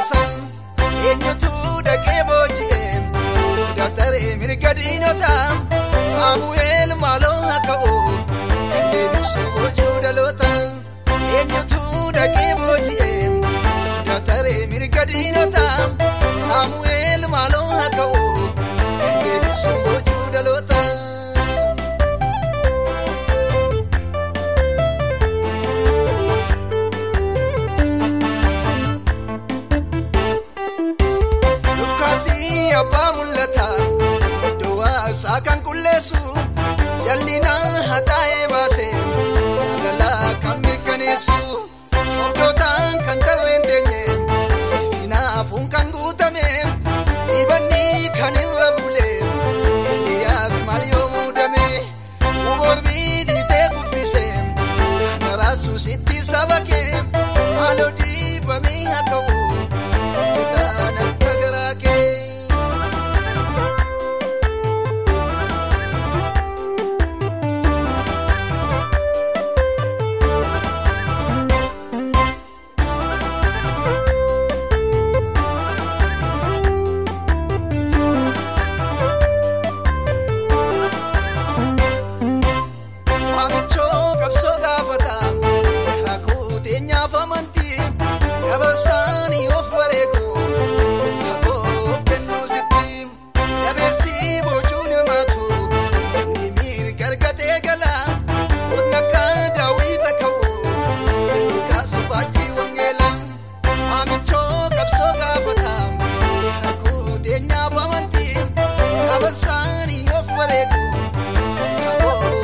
baasan eenyutu dhaqee booji'een Daktari mirgadinota Samuel maaloo haka'u deebisu boojuu dhaloota eenyutu dhaqee booji'een Daktari mirgadinota Samuel maaloo haka'u deebisu boojuu dhaloota Abba mul'ata du'a saakan kulleessu jallina hataa'ee baase jaalala kan mirkaneessu soddootaan kan tarreen teenye siifinaafun kan guutame dhibanni kan irra bule Eliyaas maal yoo muudame uborbii dhiitee kuffise kana raasuus itti sabake maaloo dhiibamee haka'u hojjetaan akka garaa kee Sani of wareego of kennu sitti yabeesi boojune maatu jamni mir gargatee gala odnaka daawita ka'u ka sufaji wangela amicho qabso gaafata aku deenya bamanti yabeesani of wareego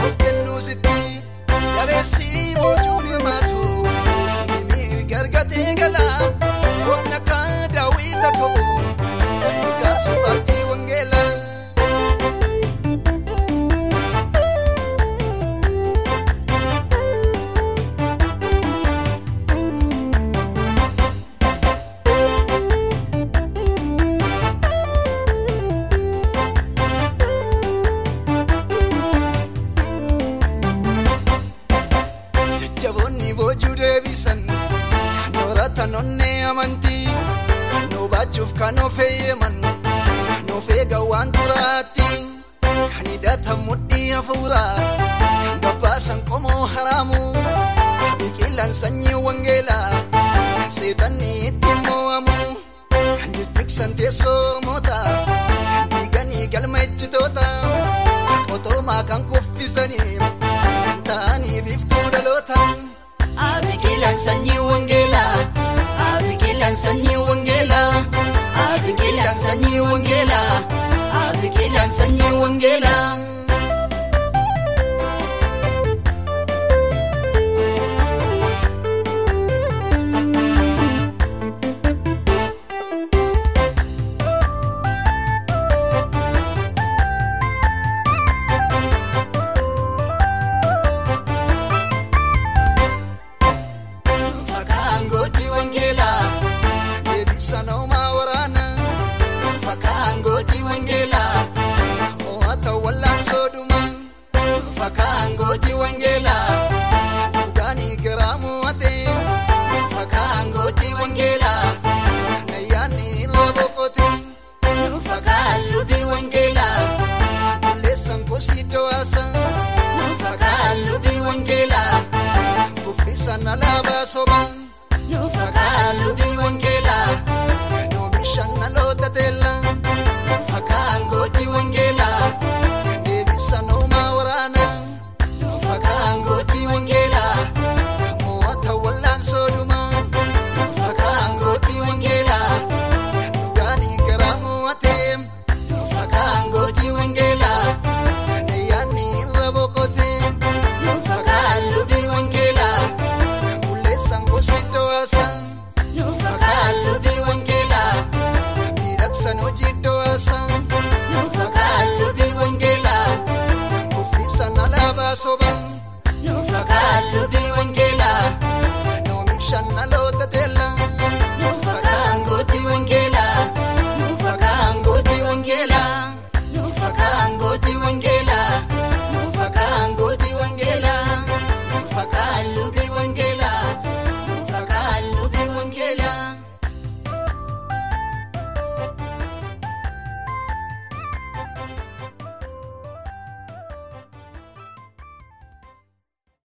of kennu sitti yabeesi boojune maatu Gala, Otna Kada, Wita Ko, Kasufati Wangela. Jaboni boju devisan. Tanonne amanti no bachuuf kano feeman no feega waan turaatti kanidata mudhii hafuura kan gabbaasan qomoo haraamu biqilaan sanyii wangeelaa kan seexanni itti mo'amu kan jijjigsan teessoo moota kan diiganii galma ejjitoota qotoomaa kan kuffisanii kan ta'anii biiftuu dhaloota biqilaan sanyii wangeelaa Sanyi wangela, abikilan sanyi wangela, abikilan sanyi wangela. Sanoma warana fakaan gooti wangela mo'ata wallaan sooduma fakaan gooti wangela dhugaanii garaa mo'ateen fakaan gooti wangela nayyaanni irra boqote fakaan lubii wangela bulleessan kosii do'aasa fakaan lubii wangela kuffisan alaabaa soba fakaan lubii wangela Nalota tela, fakaan gooti wangela, deebisa nooma waraana, fakaan gooti wangela, mo'ata wallaan sooduma, fakaan gooti wangela, dhugaanii garaa mo'atee, fakaan gooti wangela, nayyaanni irra boqote, fakaan lubii wangela, bulleessan gosi do'aasa, fakaan lubii wangela. Sano jiddo asan no fakaan lubii wangela kufisan alaabaa soba no fakaan lubii